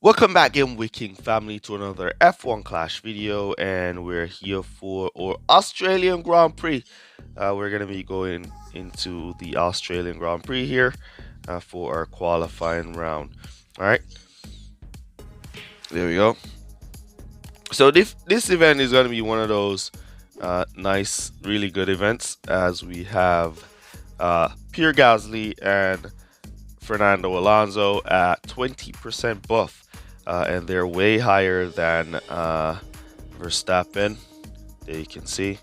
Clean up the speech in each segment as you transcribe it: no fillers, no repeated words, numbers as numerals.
Welcome back, Game King family, to another F1 Clash video, and we're here for our Australian Grand Prix. We're going to be going into the Australian Grand Prix here for our qualifying round. All right, there we go. So this event is going to be one of those nice, really good events, as we have Pierre Gasly and Fernando Alonso at 20% buff. And they're way higher than Verstappen. There you can see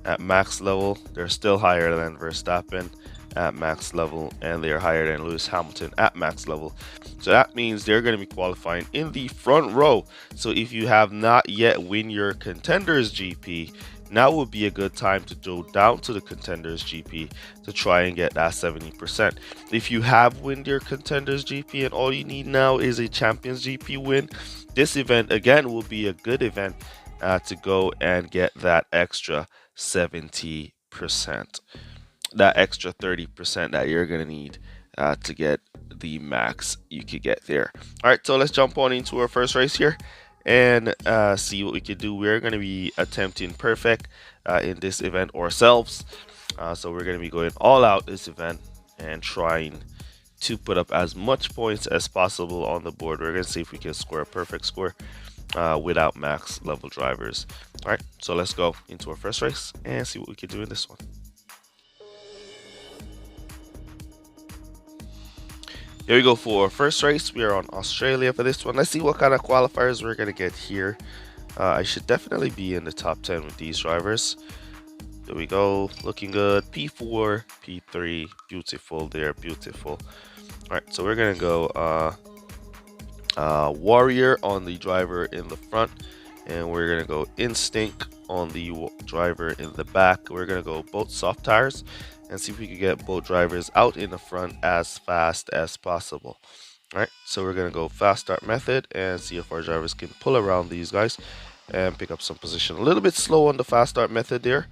at max level, they're still higher than Verstappen at max level, and they're higher than Lewis Hamilton at max level. So that means they're going to be qualifying in the front row. So if you have not yet win your Contenders GP, now would be a good time to go down to the Contenders GP to try and get that 70%. If you have won your Contenders GP and all you need now is a Champions GP win, this event again will be a good event to go and get that extra 70%. That extra 30% that you're going to need to get the max you could get there. All right, so let's jump on into our first race here and see what we can do. We're going to be attempting perfect in this event ourselves. So we're going to be going all out this event and trying to put up as much points as possible on the board. We're going to see if we can score a perfect score without max level drivers. All right, so let's go into our first race and see what we can do in this one. Here we go for our first race. We are on Australia for this one. Let's see what kind of qualifiers we're going to get here. I should definitely be in the top 10 with these drivers. There we go. Looking good. P4, P3. Beautiful there. Beautiful. All right, so we're going to go Warrior on the driver in the front. And we're going to go Instinct on the driver in the back. We're going to go both soft tires and see if we can get both drivers out in the front as fast as possible. All right, so we're going to go fast start method and see if our drivers can pull around these guys and pick up some position. A little bit slow on the fast start method there.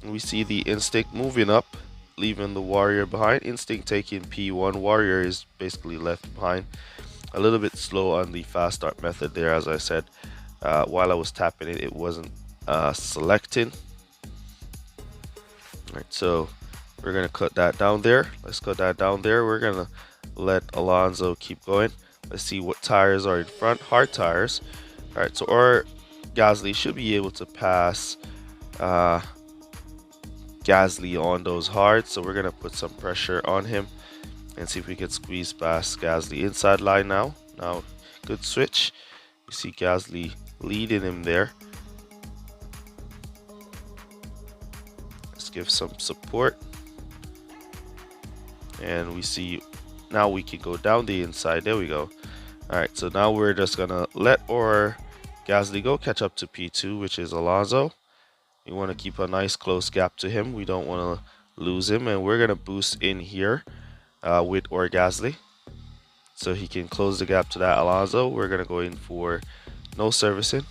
We see the Instinct moving up, leaving the Warrior behind. Instinct taking P1. Warrior is basically left behind. A little bit slow on the fast start method there, as I said. While I was tapping it, it wasn't selecting. All right, so we're going to cut that down there. Let's cut that down there. We're going to let Alonso keep going. Let's see what tires are in front. Hard tires. All right, so our Gasly should be able to pass Gasly on those hard. So we're going to put some pressure on him and see if we can squeeze past Gasly inside line now. Now, good switch. You see Gasly leading him there. Let's give some support. And we see now we can go down the inside. There we go. All right, so now we're just gonna let our Gasly go, catch up to P2, which is Alonso. We want to keep a nice close gap to him. We don't want to lose him, and we're gonna boost in here with our Gasly so he can close the gap to that Alonso. We're gonna go in for no servicing,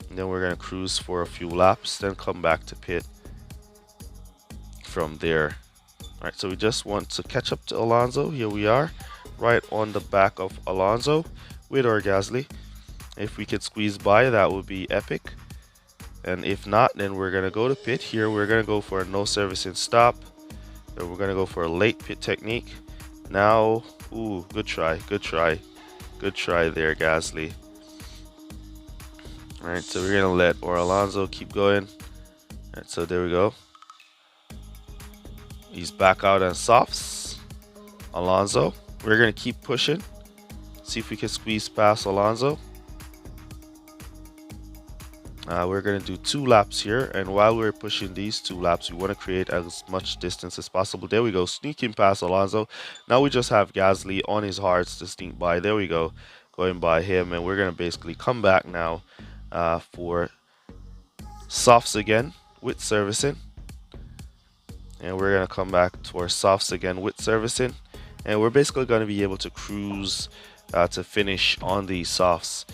and then we're gonna cruise for a few laps, then come back to pit from there. All right, so we just want to catch up to Alonso. Here we are, right on the back of Alonso with our Gasly. If we could squeeze by, that would be epic. And if not, then we're gonna go to pit here. We're gonna go for a no servicing stop. And we're gonna go for a late pit technique. Now, ooh, good try, good try. Good try there, Gasly. All right, so we're gonna let our Alonso keep going. All right, so there we go. He's back out on softs. Alonso. We're going to keep pushing. See if we can squeeze past Alonso. We're going to do 2 laps here. And while we're pushing these 2 laps, we want to create as much distance as possible. There we go. Sneaking past Alonso. Now we just have Gasly on his hards to sneak by. There we go. Going by him. And we're going to basically come back now for softs again with servicing. And we're going to come back to our softs again with servicing. And we're basically going to be able to cruise to finish on these softs,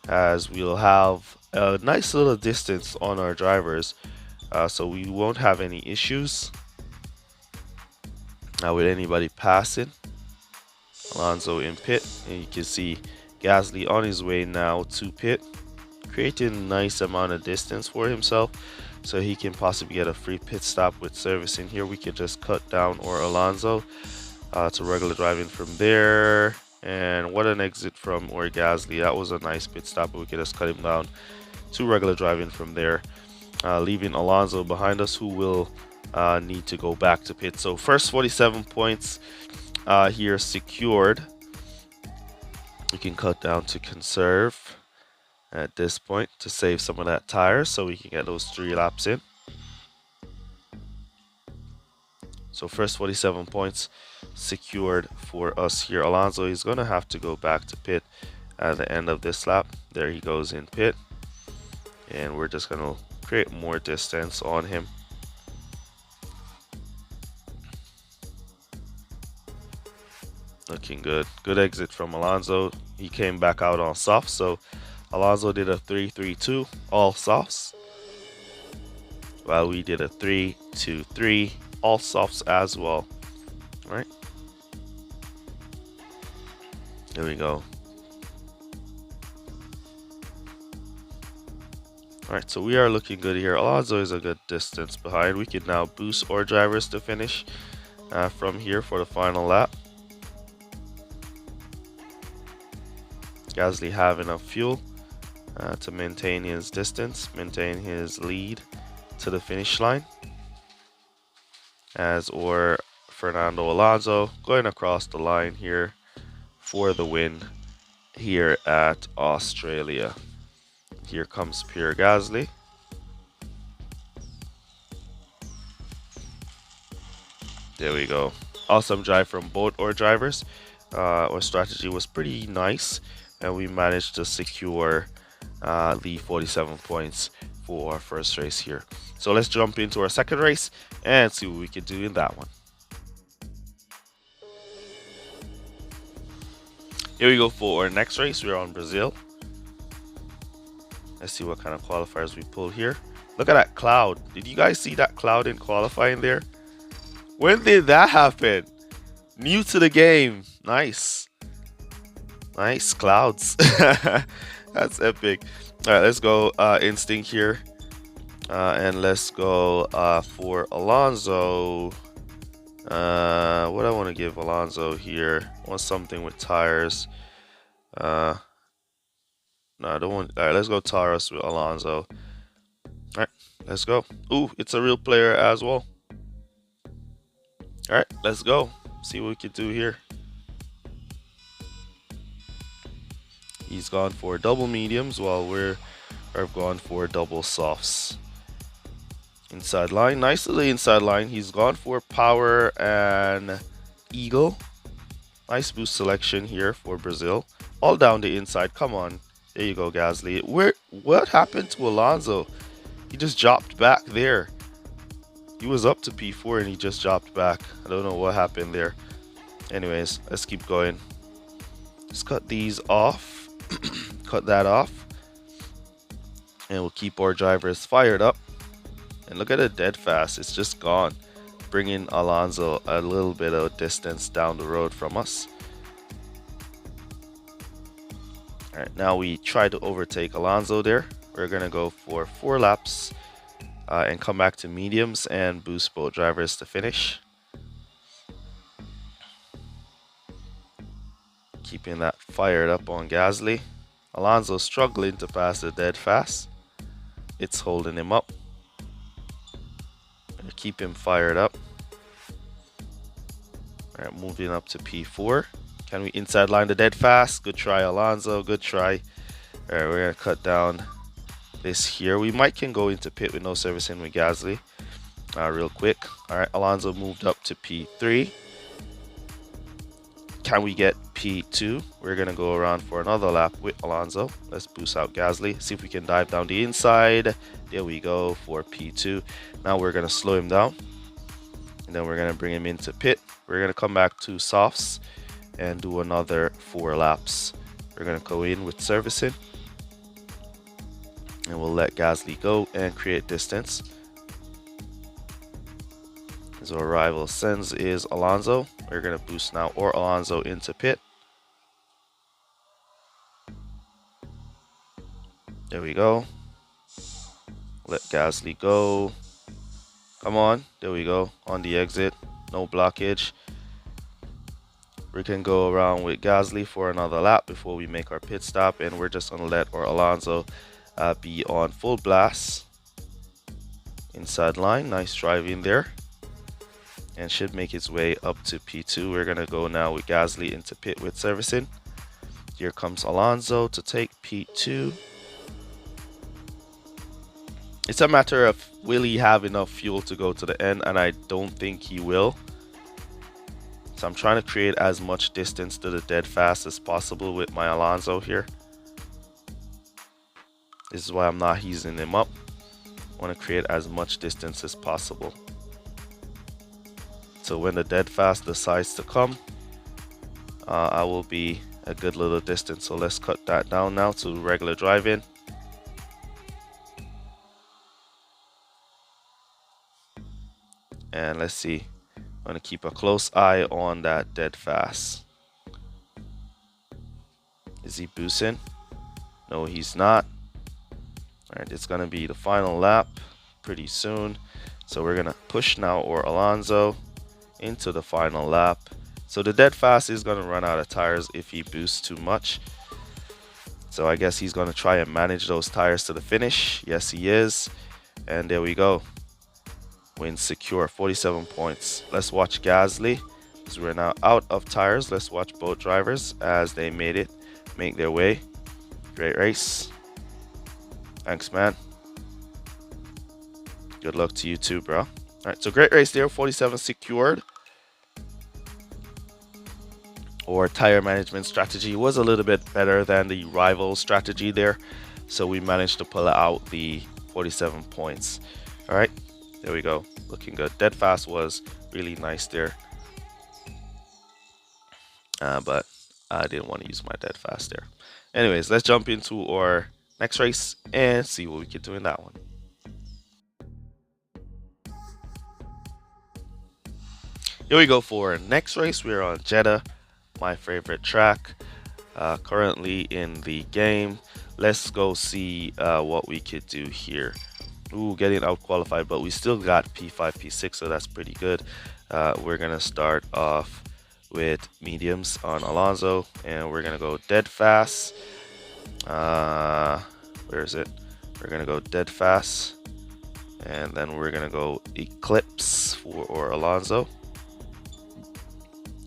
as we'll have a nice little distance on our drivers. So we won't have any issues with anybody passing. Alonso in pit, and you can see Gasly on his way now to pit, creating a nice amount of distance for himself so he can possibly get a free pit stop with servicing. Here we can just cut down or Alonso to regular driving from there. And what an exit from or Gasly. That was a nice pit stop, but we can just cut him down to regular driving from there, leaving Alonso behind us, who will need to go back to pit. So first 47 points here secured. We can cut down to conserve at this point to save some of that tire so we can get those 3 laps in. So first 47 points secured for us here. Alonso is going to have to go back to pit at the end of this lap. There he goes in pit, and we're just going to create more distance on him. Looking good. Good exit from Alonso. He came back out on soft, so Alonso did a 3-3-2 all softs, while we did a 3-2-3 all softs as well. All right, there we go. All right, so we are looking good here. Alonso is a good distance behind. We can now boost our drivers to finish from here for the final lap. Gasly have enough fuel to maintain his distance, maintain his lead to the finish line, as or Fernando Alonso going across the line here for the win here at Australia. Here comes Pierre Gasly. There we go. Awesome drive from both our drivers. Our strategy was pretty nice, and we managed to secure the 47 points for our first race here. So let's jump into our second race and see what we can do in that one. Here we go for our next race. We're on Brazil. Let's see what kind of qualifiers we pull here. Look at that cloud. Did you guys see that cloud in qualifying there? When did that happen? New to the game. Nice. Nice clouds. That's epic. All right, let's go instinct here. And let's go for Alonso. What I want to give Alonso here. I want something with tires. No, I don't want. All right, let's go Taurus with Alonso. All right, let's go. Ooh, it's a real player as well. All right, let's go. See what we can do here. He's gone for double mediums while I've gone for double softs. Inside line, nice to the inside line. He's gone for power and eagle. Nice boost selection here for Brazil. All down the inside. Come on. There you go, Gasly. What happened to Alonso? He just dropped back there. He was up to P4 and he just dropped back. I don't know what happened there. Anyways, let's keep going. Let's cut these off. Cut that off. And we'll keep our drivers fired up. And look at it dead fast. It's just gone. Bringing Alonso a little bit of distance down the road from us. Alright, now we try to overtake Alonso there. We're going to go for 4 laps and come back to mediums and boost both drivers to finish. Keeping that fired up on Gasly. Alonso struggling to pass it dead fast. It's holding him up. Keep him fired up. Alright, moving up to P4. Can we inside line the dead fast? Good try, Alonso. Good try. Alright, we're going to cut down this here. We might can go into pit with no servicing with Gasly real quick. Alright, Alonso moved up to P3. Can we get P2? We're going to go around for another lap with Alonso. Let's boost out Gasly. See if we can dive down the inside. There we go for P2. Now we're going to slow him down. And then we're going to bring him into pit. We're going to come back to softs and do another 4 laps. We're going to go in with servicing. And we'll let Gasly go and create distance. So our rival sends is Alonso. We're going to boost now or Alonso into pit. There we go. Let Gasly go. Come on. There we go. On the exit. No blockage. We can go around with Gasly for another lap before we make our pit stop. And we're just going to let our Alonso be on full blast. Inside line. Nice driving there. And should make its way up to P2. We're going to go now with Gasly into pit with servicing. Here comes Alonso to take P2. It's a matter of will he have enough fuel to go to the end, and I don't think he will. So I'm trying to create as much distance to the dead fast as possible with my Alonso here. This is why I'm not easing him up. I want to create as much distance as possible. So when the dead fast decides to come, I will be a good little distance. So let's cut that down now to regular driving. And let's see. I'm going to keep a close eye on that dead fast. Is he boosting? No, he's not. Alright, it's going to be the final lap pretty soon. So we're going to push now or Alonso into the final lap. So the dead fast is going to run out of tires if he boosts too much. So I guess he's going to try and manage those tires to the finish. Yes, he is. And there we go. Win secure, 47 points. Let's watch Gasly, because we're now out of tires. Let's watch both drivers as they make their way. Great race. Thanks, man. Good luck to you too, bro. All right, so great race there, 47 secured. Our tire management strategy was a little bit better than the rival strategy there. So we managed to pull out the 47 points. All right. There we go, looking good. Dead fast was really nice there, but I didn't want to use my dead fast there. Anyways, let's jump into our next race and see what we can do in that one. Here we go for our next race. We're on Jeddah, my favorite track currently in the game. Let's go see what we could do here. Ooh, getting out qualified, but we still got P5, P6, so that's pretty good. We're gonna start off with mediums on Alonso, and we're gonna go dead fast. Where is it? We're gonna go dead fast, and then we're gonna go Eclipse for Alonso,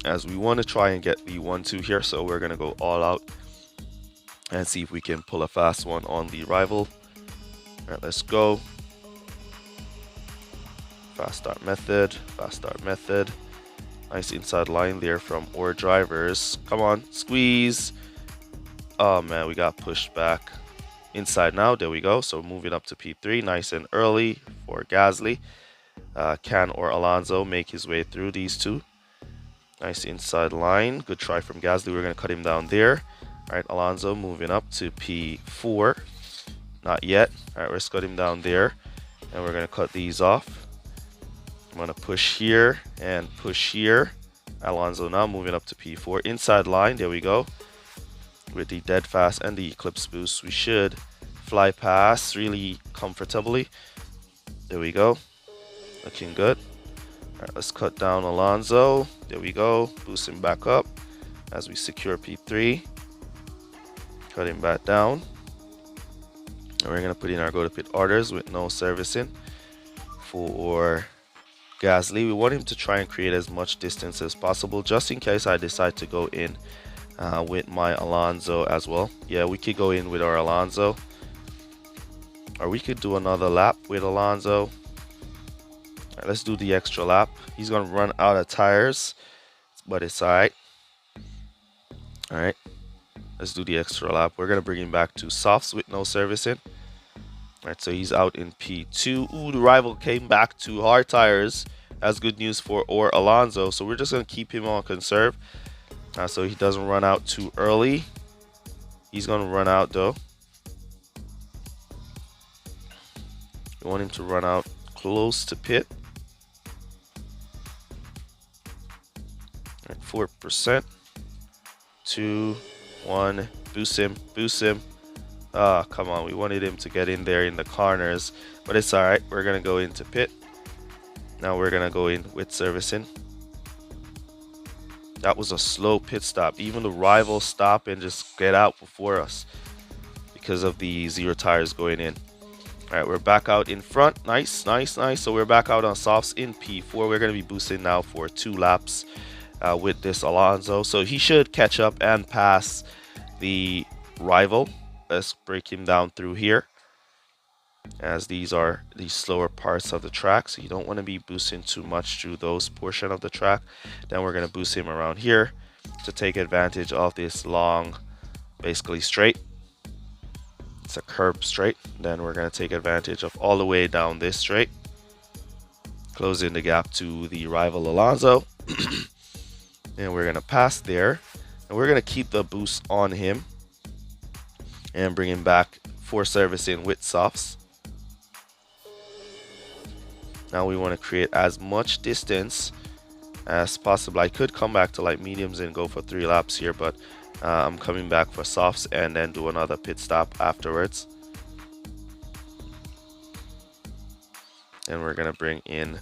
as we want to try and get the 1-2 here. So we're gonna go all out and see if we can pull a fast one on the rival. All right, let's go. Fast start method, fast start method. Nice inside line there from our drivers. Come on, squeeze. Oh man, we got pushed back. Inside now, there we go. So moving up to P3, nice and early for Gasly. Can or Alonso make his way through these two? Nice inside line. Good try from Gasly. We're going to cut him down there. All right, Alonso moving up to P4. Not yet. All right, let's cut him down there. And we're going to cut these off. I'm going to push here and push here. Alonso now moving up to P4. Inside line, there we go. With the dead fast and the Eclipse boost, we should fly past really comfortably. There we go. Looking good. All right, let's cut down Alonso. There we go. Boost him back up as we secure P3. Cut him back down. And we're going to put in our go to pit orders with no servicing for Gasly. We want him to try and create as much distance as possible, just in case I decide to go in with my Alonso as well. Yeah, we could go in with our Alonso, or we could do another lap with Alonso. All right, let's do the extra lap. He's going to run out of tires, but it's all right. All right, let's do the extra lap. We're going to bring him back to softs with no servicing. All right, so he's out in P2. Ooh, the rival came back to hard tires. That's good news for Alonso. So we're just going to keep him on conserve so he doesn't run out too early. He's going to run out though. We want him to run out close to pit. 84%. 2, 1, boost him, boost him. Ah, come on, we wanted him to get in there in the corners, but it's all right. We're gonna go into pit. Now we're gonna go in with servicing. That was a slow pit stop. Even the rivals stop and just get out before us because of the zero tires going in. All right, we're back out in front. Nice, nice, nice. So we're back out on softs in P4. We're gonna be boosting now for 2 laps with this Alonso. So he should catch up and pass the rival. Let's break him down through here, as these are the slower parts of the track, so you don't want to be boosting too much through those portion of the track. Then we're going to boost him around here to take advantage of this long, basically straight. It's a curb straight. Then we're going to take advantage of all the way down this straight, closing the gap to the rival Alonso. And we're going to pass there, and we're going to keep the boost on him and bring him back for servicing with softs. Now we want to create as much distance as possible. I could come back to like mediums and go for 3 laps here, but I'm coming back for softs and then do another pit stop afterwards. And we're gonna bring in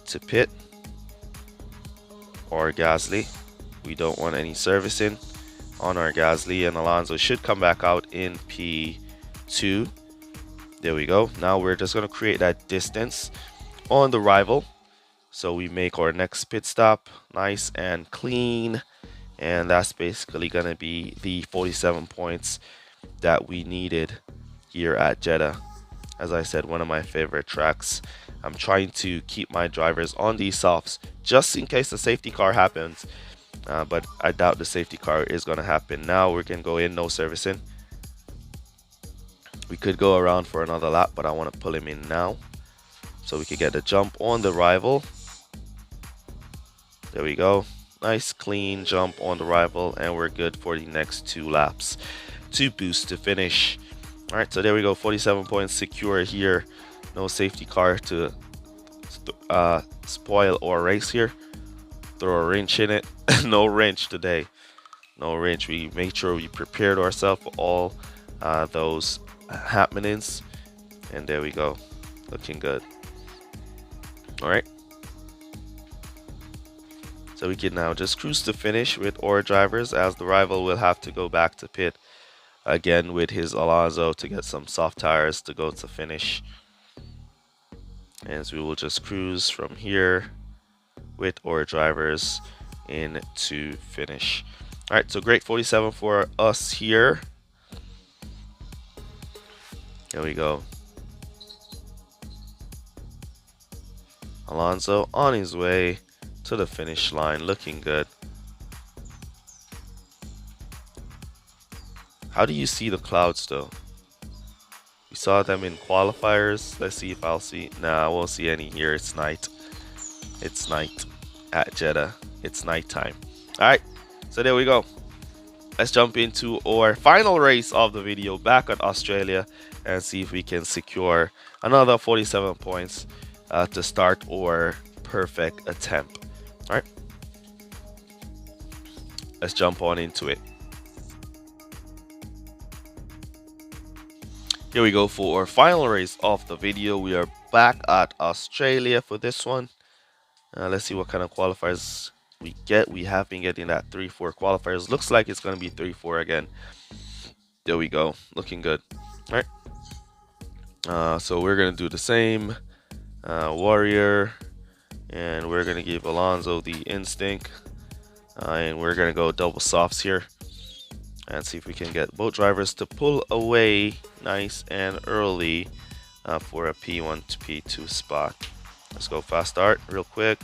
to pit or Gasly. We don't want any servicing on our Gasly, and Alonso should come back out in P2. There we go. Now we're just going to create that distance on the rival, so we make our next pit stop nice and clean, and that's basically going to be the 47 points that we needed here at Jeddah. As I said, one of my favorite tracks. I'm trying to keep my drivers on these softs just in case the safety car happens. But I doubt the safety car is going to happen. Now we can go in, no servicing. We could go around for another lap, but I want to pull him in now so we can get the jump on the rival. There we go. Nice clean jump on the rival, and we're good for the next 2 laps to boost to finish. All right, so there we go. 47 points secure here. No safety car to spoil our race here. Throw a wrench in it. No wrench today. No wrench. We made sure we prepared ourselves for all those happenings, and there we go. Looking good. All right. So we can now just cruise to finish with our drivers, as the rival will have to go back to pit again with his Alonso to get some soft tires to go to finish. As we will just cruise from here with our drivers in to finish. All right, so great 47 for us here. There we go. Alonso on his way to the finish line, looking good. How do you see the clouds though? We saw them in qualifiers. Let's see if I'll see. Nah, I won't see any here. It's night. It's night at Jeddah. It's nighttime. All right, so there we go. Let's jump into our final race of the video back at Australia and see if we can secure another 47 points to start our perfect attempt. All right, let's jump on into it. Here we go for our final race of the video. We are back at Australia for this one. Let's see what kind of qualifiers we get. We have been getting that 3-4 qualifiers. Looks like it's going to be 3-4 again. There we go. Looking good. All right. So we're going to do the same. Warrior. And we're going to give Alonso the instinct. And we're going to go double softs here. And see if we can get both drivers to pull away nice and early for a P1 to P2 spot. Let's go fast start real quick.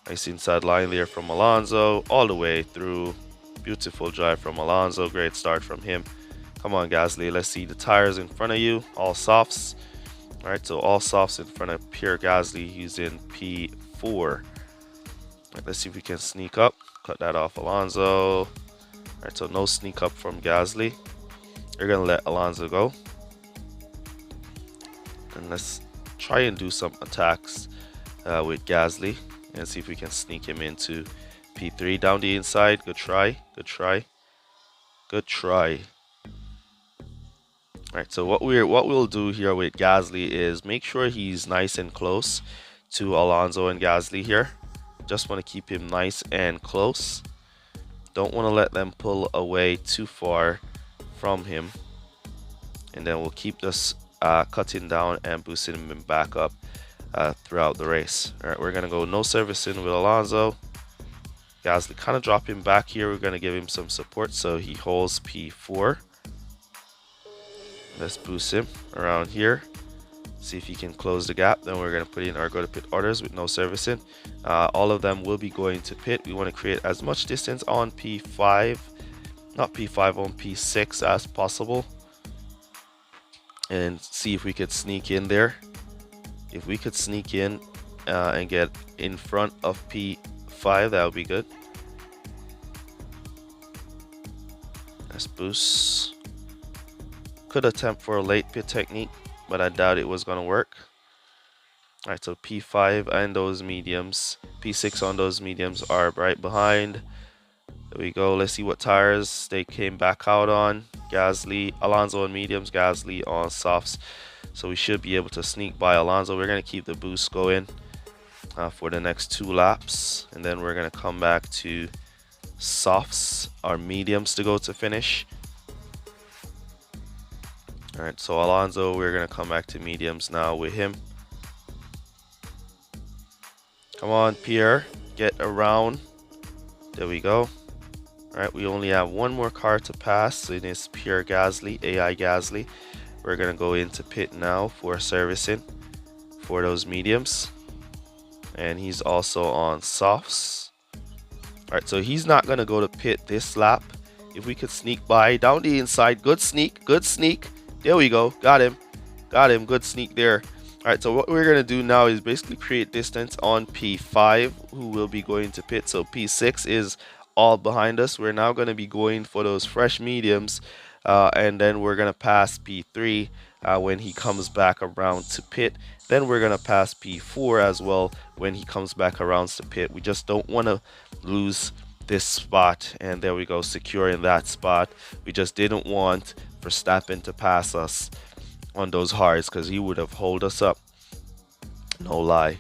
Nice inside line there from Alonso all the way through. Beautiful drive from Alonso. Great start from him. Come on, Gasly. Let's see the tires in front of you. All softs. All right, so all softs in front of Pierre Gasly. He's in P4. Right, let's see if we can sneak up. Cut that off, Alonso. All right, so no sneak up from Gasly. You're going to let Alonso go. And let's try and do some attacks with Gasly and see if we can sneak him into P3 down the inside. Good try. Good try. Good try. Alright, so what we'll do here with Gasly is make sure he's nice and close to Alonso and Gasly here. Just want to keep him nice and close. Don't want to let them pull away too far from him. And then we'll keep this cutting down and boosting him back up throughout the race. Alright, we're going to go no servicing with Alonso. Gasly kind of dropping back here. We're going to give him some support so he holds P4. Let's boost him around here. See if he can close the gap. Then we're going to put in our go to pit orders with no servicing. All of them will be going to pit. We want to create as much distance on P5, not P5, on P6 as possible. And see if we could sneak in there. If we could sneak in and get in front of P5, that would be good. Let's boost. Could attempt for a late pit technique, but I doubt it was going to work. Alright, so P5 and those mediums, P6 on those mediums are right behind. There we go. Let's see what tires they came back out on. Gasly, Alonso on mediums, Gasly on softs. So we should be able to sneak by Alonso. We're going to keep the boost going for the next 2 laps. And then we're going to come back to softs, our mediums to go to finish. Alright, so Alonso, we're going to come back to mediums now with him. Come on, Pierre, get around. There we go. Alright, we only have one more car to pass. It is Pierre Gasly, AI Gasly. We're going to go into pit now for servicing for those mediums. And he's also on softs. Alright, so he's not going to go to pit this lap. If we could sneak by down the inside. Good sneak, good sneak. There we go. Got him. Got him. Good sneak there. Alright, so what we're going to do now is basically create distance on P5, who will be going to pit. So P6 is all behind us. We're now going to be going for those fresh mediums. And then we're going to pass P3 when he comes back around to pit. Then we're going to pass P4 as well when he comes back around to pit. We just don't want to lose this spot. And there we go, securing that spot. We just didn't want Verstappen to pass us on those hards because he would have hold us up. No lie,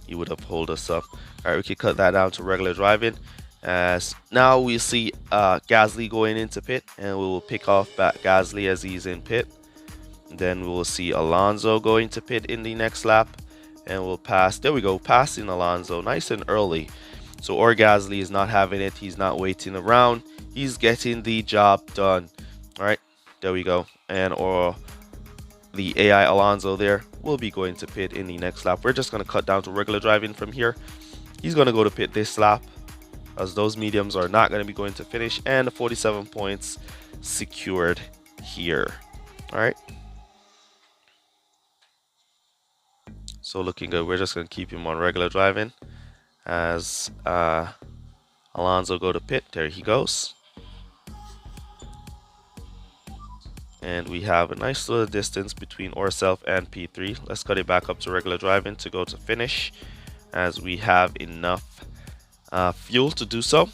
he would have hold us up. All right, we can cut that down to regular driving. As now we see Gasly going into pit, and we will pick off back Gasly as he's in pit. Then we will see Alonso going to pit in the next lap, and we'll pass. There we go, passing Alonso nice and early. So or Gasly is not having it. He's not waiting around. He's getting the job done. All right, there we go. And or the AI Alonso there will be going to pit in the next lap. We're just going to cut down to regular driving from here. He's going to go to pit this lap, as those mediums are not going to be going to finish, and the 47 points secured here. All right, so looking good. We're just going to keep him on regular driving as Alonso go to pit. There he goes, and we have a nice little distance between ourselves and P3. Let's cut it back up to regular driving to go to finish, as we have enough fuel to do so.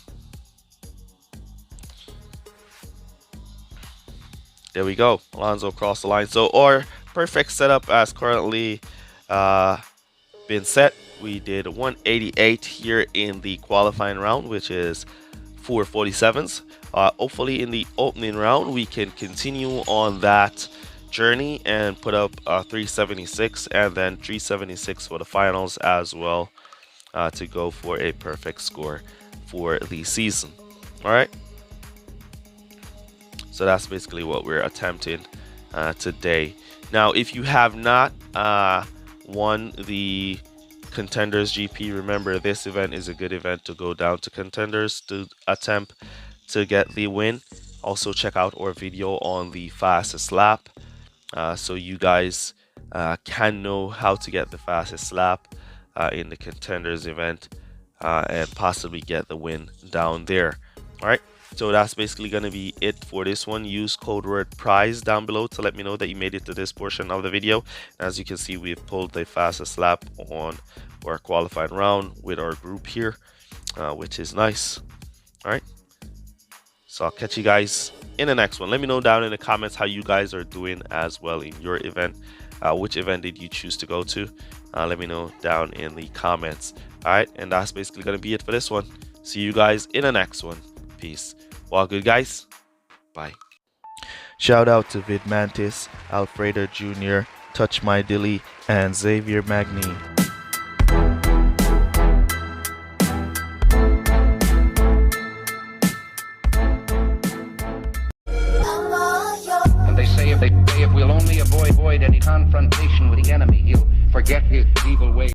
There we go, Alonso crossed the line. So our perfect setup as currently been set. We did 188 here in the qualifying round, which is 447s. Hopefully in the opening round we can continue on that journey and put up 376 and then 376 for the finals as well, to go for a perfect score for the season. All right, so that's basically what we're attempting today. Now if you have not won the Contenders GP, remember this event is a good event to go down to Contenders to attempt to get the win. Also check out our video on the fastest lap, so you guys can know how to get the fastest lap in the Contenders event and possibly get the win down there. All right, so that's basically going to be it for this one. Use code word prize down below to let me know that you made it to this portion of the video. As you can see, we've pulled the fastest lap on our qualifying round with our group here. which is nice. All right. So I'll catch you guys in the next one. Let me know down in the comments how you guys are doing as well in your event. Which event did you choose to go to? Let me know down in the comments. All right, and that's basically going to be it for this one. See you guys in the next one. Peace. Well, good guys. Bye. Shout out to Vidmantis, Alfredo Jr., Touch My Dilly, and Xavier Magni. And they say if we'll only avoid any confrontation with the enemy, he'll forget his evil ways.